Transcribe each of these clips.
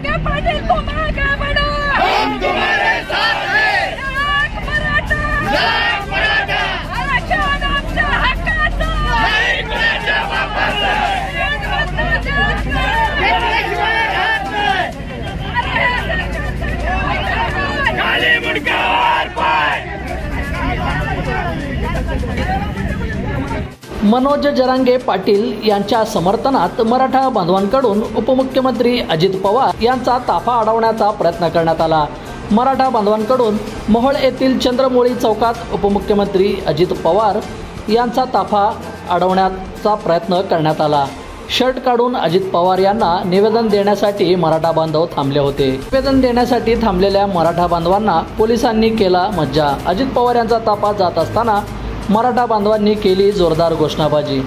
जरांगे पाटील तुम आगे बढ़ो, हम तुम्हारे साथ हैं। एक मराठा, एक मराठा, आरक्षण आमच्या हक्काचं, नाही कुणाच्या बापाचं, एक मताचा हक्क. घेतल्याशिवाय राहत नाही. खाली मुंडकावर पाय. मनोज जरांगे पाटील यांच्या समर्थनात मराठा बांधवांकडून उपमुख्यमंत्री अजित पवार यांचा ताफा अडवण्याचा प्रयत्न करण्यात आला। मराठा बांधवांकडून मोहोळ येथील चंद्रमौळी चौकात उपमुख्यमंत्री अजित पवार यांचा ताफा अडवण्याचा प्रयत्न करण्यात आला। शर्ट काढून अजित पवार यांना निवेदन देण्यासाठी मराठा बांधव थांबले होते। निवेदन देण्यासाठी थांबलेल्या मराठा बांधवांना पोलिसांनी केला मज्जा। अजित पवार यांचा ताफा जात असताना मराठा बांधवांनी केली जोरदार घोषणाबाजी।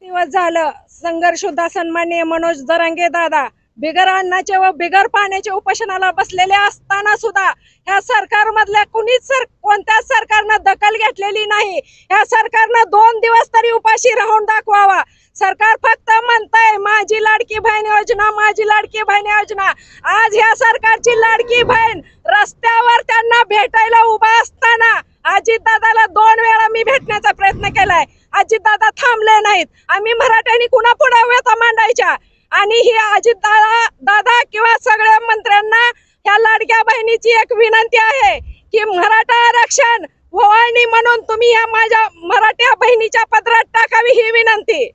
दिवस झालं संघर्ष सुद्धा सन्माननीय मनोज जरांगे दादा बिगर अन्नाचे व बिगर पाण्याचे उपोषणाला बसलेले असताना सुद्धा ह्या सरकारमधल्या कोणत्याच सरकारनं दखल घेतलेली नाही। ह्या सरकारनं 2 दिवस तरी उपाशी राहून दाखवावा। सरकार फक्त म्हणतंय माझी लाडकी बहीण योजना, माझी लाडकी बहीण योजना। आज ह्या सरकारची लाडकी बहीण रस्त्यावर त्यांना भेटायला उभा असताना अजितदादाला 2 वेळा मी भेटण्याचा प्रयत्न केलाय। अजितदादा थांबले नाहीत। आम्ही मराठ्यांनी कुणा पुढे व्यथा मांडायच्या आणि ही अजितदादा किंवा सगळ्या मंत्र्यांना ह्या लाडक्या बहिणीची एक विनंती आहे की मराठा आरक्षण ओवाळणी म्हणून तुम्ही ह्या माझ्या मराठ्या बहिणीच्या पदरात टाकावी ही विनंती।